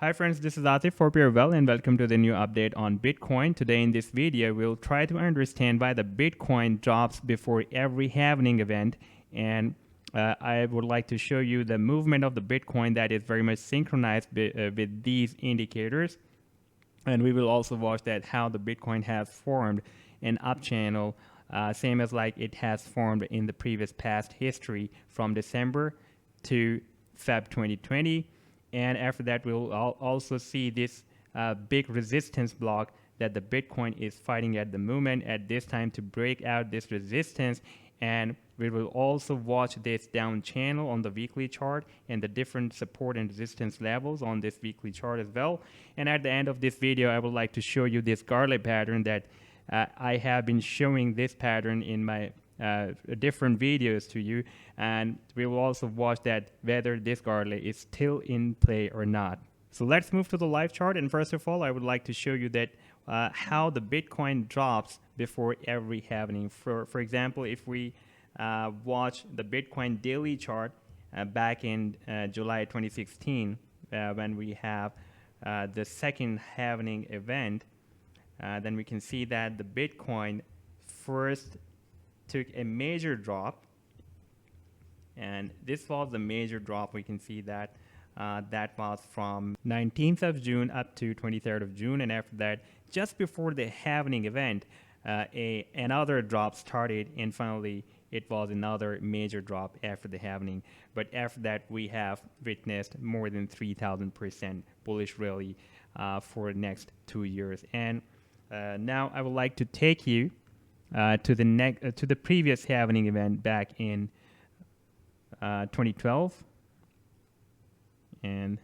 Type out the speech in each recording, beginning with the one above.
Hi friends, this is Atif. Hope you're well and welcome to the new update on Bitcoin. Today in this video, we'll try to understand why the Bitcoin drops before every halving event, and I would like to show you the movement of the Bitcoin that is very much synchronized with these indicators. And we will also watch that how the Bitcoin has formed an up channel, same as like it has formed in the previous past history from December to Feb 2020. And after that, we'll also see this big resistance block that the Bitcoin is fighting at the moment at this time to break out this resistance. And we will also watch this down channel on the weekly chart and the different support and resistance levels on this weekly chart as well. And at the end of this video, I would like to show you this garlic pattern that I have been showing this pattern in my different videos to you, and we will also watch that whether this garlic is still in play or not. So let's move to the live chart, and first of all I would like to show you that how the Bitcoin drops before every halving. For example, if we watch the Bitcoin daily chart back in July 2016 when we have the second halving event, then we can see that the Bitcoin first took a major drop, and this was the major drop. We can see that that was from 19th of June up to 23rd of June, and after that, just before the halving event, another drop started, and finally it was another major drop after the halving. But after that, we have witnessed more than 3,000% bullish rally for the next 2 years. And now I would like to take you to the previous halving event back in 2012, and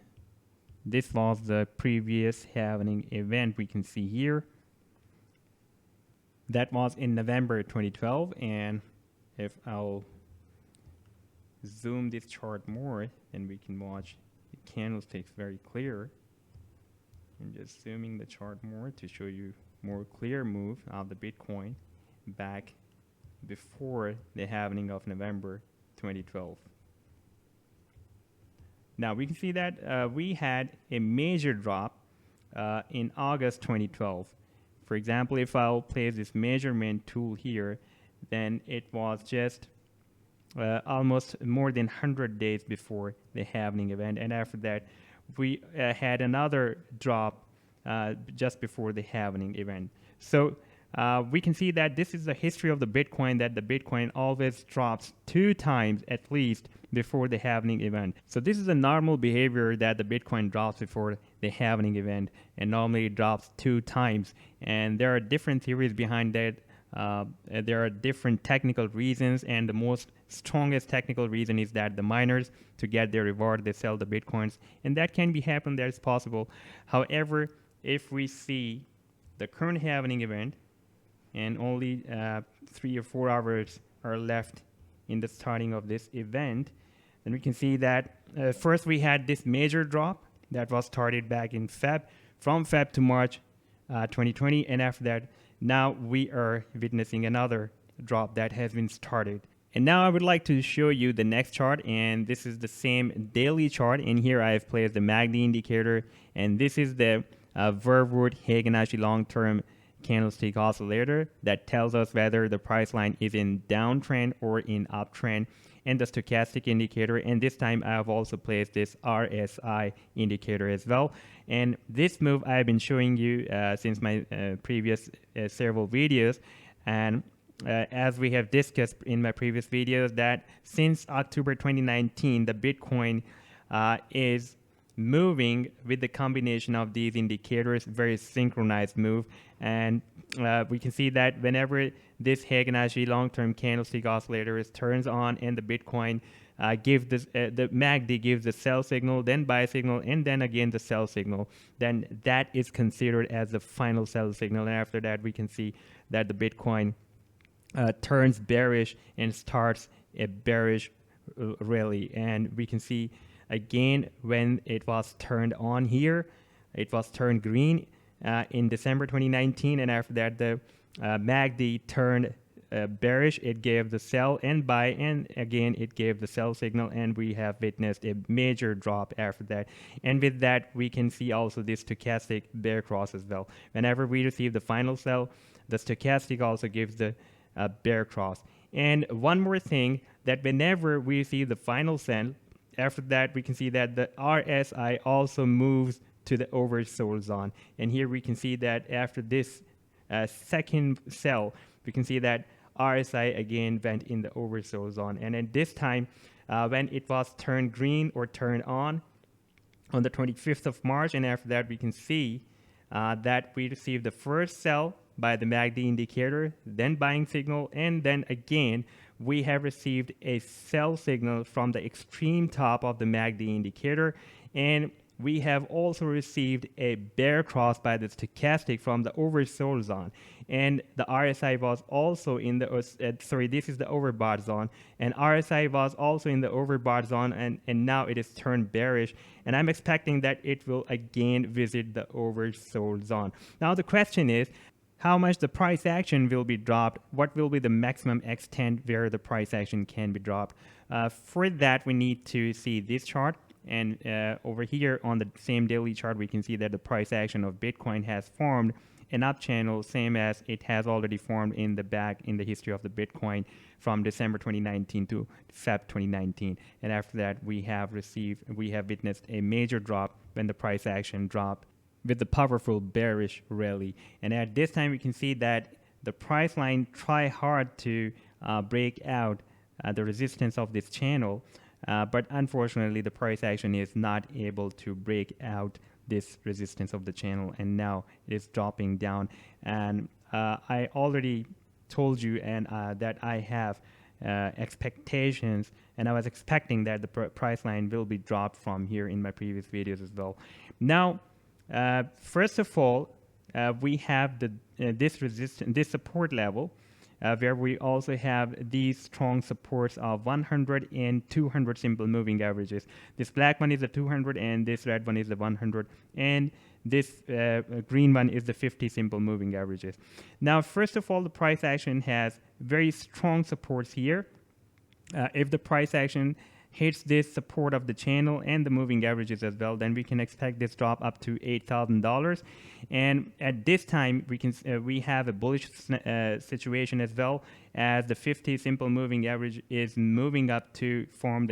this was the previous halving event. We can see here that was in November 2012, and if I'll zoom this chart more, then we can watch the candlesticks very clear. I'm just zooming the chart more to show you more clear move of the Bitcoin back before the halving of November 2012. Now we can see that we had a major drop in August 2012. For example, if I'll place this measurement tool here, then it was just almost more than 100 days before the halving event, and after that we had another drop just before the halving event. So we can see that this is the history of the Bitcoin, that the Bitcoin always drops 2 times at least before the halving event. So this is a normal behavior, that the Bitcoin drops before the halving event, and normally it drops 2 times. And there are different theories behind that. There are different technical reasons, and the most strongest technical reason is that the miners, to get their reward, they sell the Bitcoins, and that can be happen, that is possible. However, if we see the current halving event, and only 3 or 4 hours are left in the starting of this event, then we can see that first we had this major drop that was started back in from Feb to March 2020, and after that, now we are witnessing another drop that has been started. And now I would like to show you the next chart, and this is the same daily chart. In here I have placed the MACD indicator, and this is the Verwood Fibonacci long-term candlestick oscillator that tells us whether the price line is in downtrend or in uptrend, and the stochastic indicator. And this time I have also placed this RSI indicator as well. And this move I have been showing you since my previous several videos, and as we have discussed in my previous videos, that since October 2019 the Bitcoin is moving with the combination of these indicators, very synchronized move. And we can see that whenever this Fibonacci long-term candlestick oscillator turns on, and the Bitcoin gives this, the MACD gives the sell signal, then buy signal, and then again the sell signal, then that is considered as the final sell signal. And after that, we can see that the Bitcoin turns bearish and starts a bearish rally. And we can see again when it was turned on here, it was turned green in December 2019, and after that the MACD turned bearish, it gave the sell and buy, and again it gave the sell signal, and we have witnessed a major drop after that. And with that, we can see also this stochastic bear cross as well. Whenever we receive the final sell, the stochastic also gives the bear cross. And one more thing, that whenever we see the final sell, after that we can see that the RSI also moves to the oversold zone. And here we can see that after this second sell, we can see that RSI again went in the oversold zone. And at this time, when it was turned green or turned on the 25th of March, and after that we can see that we received the first sell by the MACD indicator, then buying signal, and then again we have received a sell signal from the extreme top of the MACD indicator, and we have also received a bear cross by the stochastic from the oversold zone. And the RSI was also in the, this is the overbought zone, and RSI was also in the overbought zone, and now it is turned bearish, and I'm expecting that it will again visit the oversold zone. Now the question is, how much the price action will be dropped, what will be the maximum extent where the price action can be dropped. For that, we need to see this chart. And over here on the same daily chart, we can see that the price action of Bitcoin has formed an up channel, same as it has already formed in the history of the Bitcoin from December 2019 to Feb 2019. And after that, we have witnessed a major drop when the price action dropped with the powerful bearish rally. And at this time, we can see that the price line try hard to break out the resistance of this channel, but unfortunately, the price action is not able to break out this resistance of the channel, and now it is dropping down. And I already told you that I have expectations, and I was expecting that the price line will be dropped from here in my previous videos as well. Now, first of all, we have this support level, where we also have these strong supports of 100 and 200 simple moving averages. This black one is the 200, and this red one is the 100, and this green one is the 50 simple moving averages. Now, first of all, the price action has very strong supports here. If the price action hits this support of the channel and the moving averages as well, then we can expect this drop up to $8,000. And at this time, we have a bullish situation as well, as the 50 simple moving average is moving up to form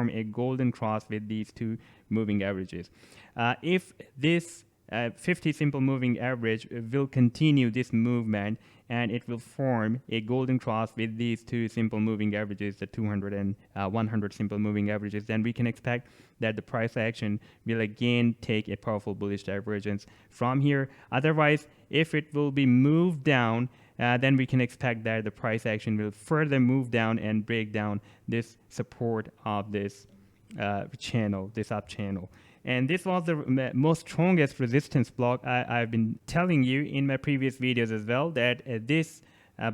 a golden cross with these two moving averages. If this 50 simple moving average will continue this movement, and it will form a golden cross with these two simple moving averages, the 200 and 100 simple moving averages, then we can expect that the price action will again take a powerful bullish divergence from here. Otherwise, if it will be moved down, then we can expect that the price action will further move down and break down this support of this channel, this up channel. And this was the most strongest resistance block. I've been telling you in my previous videos as well that this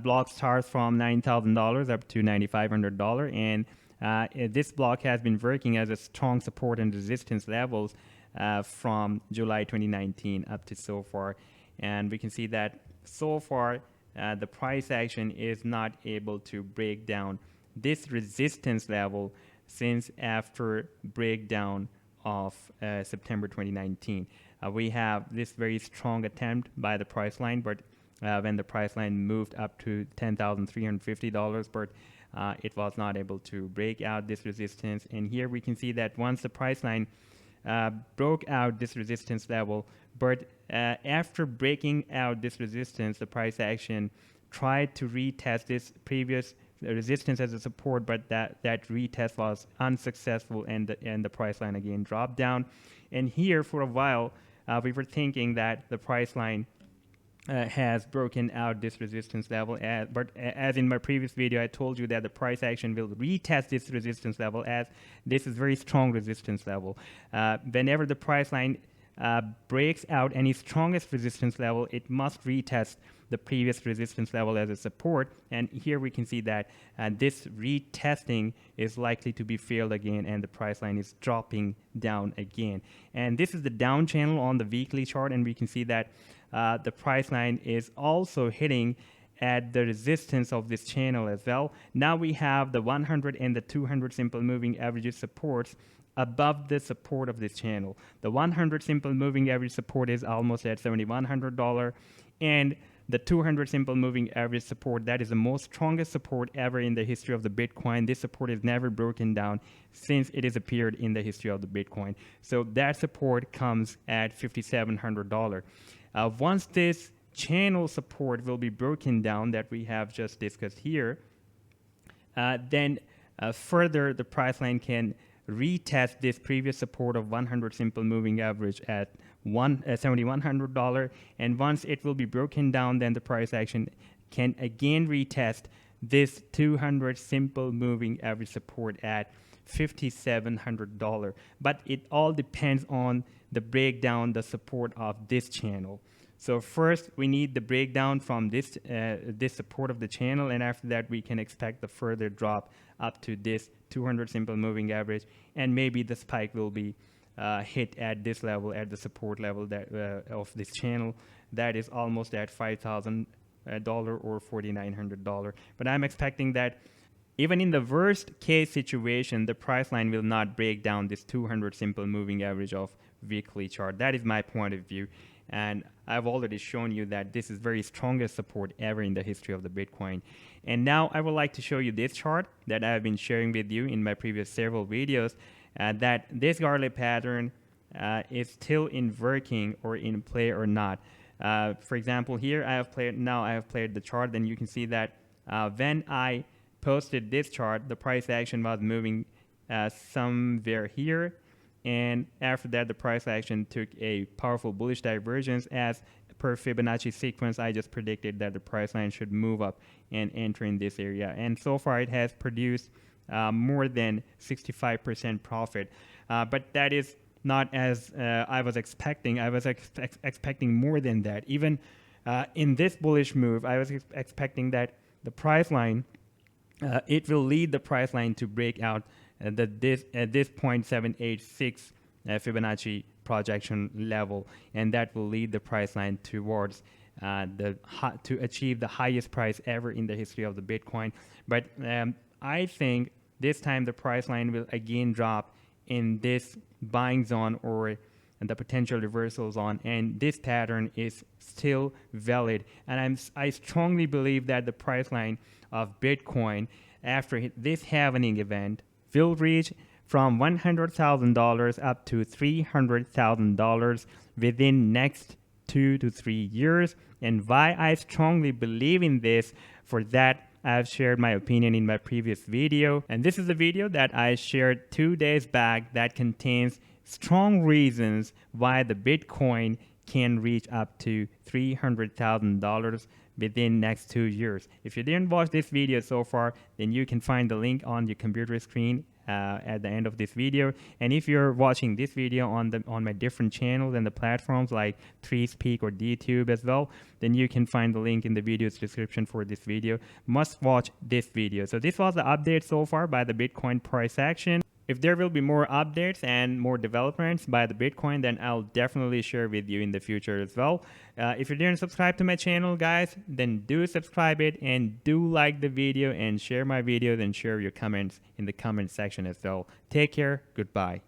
block starts from $9,000 up to $9,500, and this block has been working as a strong support and resistance levels from July 2019 up to so far. And we can see that so far the price action is not able to break down this resistance level since after breakdown of September 2019. We have this very strong attempt by the price line, but when the price line moved up to $10,350, but it was not able to break out this resistance. And here we can see that once the price line broke out this resistance level, but after breaking out this resistance, the price action tried to retest this previous resistance as a support, but that retest was unsuccessful, and the price line again dropped down. And here for a while we were thinking that the price line has broken out this resistance level, but as in my previous video I told you that the price action will retest this resistance level, as this is very strong resistance level. Whenever the price line breaks out any strongest resistance level, it must retest the previous resistance level as a support. And here we can see that this retesting is likely to be failed again, and the price line is dropping down again. And this is the down channel on the weekly chart, and we can see that the price line is also hitting at the resistance of this channel as well. Now we have the 100 and the 200 simple moving averages supports above the support of this channel. The 100 simple moving average support is almost at $7,100, and the 200 simple moving average support, that is the most strongest support ever in the history of the Bitcoin. This support is never broken down since it has appeared in the history of the Bitcoin. So that support comes at $5,700. Once this channel support will be broken down that we have just discussed here, then further the price line can retest this previous support of 100 simple moving average at $7,100, and once it will be broken down, then the price action can again retest this 200 simple moving average support at $5,700. But it all depends on the breakdown, the support of this channel. So first we need the breakdown from this support of the channel, and after that we can expect the further drop up to this 200 simple moving average, and maybe the spike will be hit at this level, at the support level that of this channel, that is almost at $5,000 or $4,900. But I'm expecting that even in the worst case situation, the price line will not break down this 200 simple moving average of weekly chart. That is my point of view, and I've already shown you that this is very strongest support ever in the history of the Bitcoin. And now I would like to show you this chart that I've been sharing with you in my previous several videos, that this garlic pattern is still in working or in play or not. For example, here I have played the chart, then you can see that when I posted this chart, the price action was moving somewhere here, and after that the price action took a powerful bullish divergence. As per Fibonacci sequence, I just predicted that the price line should move up and enter in this area, and so far it has produced more than 65% profit, but that is not as I was expecting. I was expecting more than that. Even in this bullish move, I was expecting that the price line, it will lead the price line to break out this 0.786 Fibonacci projection level, and that will lead the price line towards to achieve the highest price ever in the history of the Bitcoin. But I think this time the price line will again drop in this buying zone or the potential reversal zone, and this pattern is still valid. And I strongly believe that the price line of Bitcoin after this halving event will reach from $100,000 up to $300,000 within next 2 to 3 years. And why I strongly believe in this, for that I've shared my opinion in my previous video, and this is a video that I shared 2 days back that contains strong reasons why the Bitcoin can reach up to $300,000 within next 2 years. If you didn't watch this video so far, then you can find the link on your computer screen at the end of this video. And if you're watching this video on my different channels and the platforms like TreeSpeak or DTube as well, then you can find the link in the video's description for this video. Must watch this video. So this was the update so far by the Bitcoin price action. If there will be more updates and more developments by the Bitcoin, then I'll definitely share with you in the future as well. If you didn't subscribe to my channel, guys, then do subscribe it, and do like the video and share my videos and share your comments in the comment section as well. Take care. Goodbye.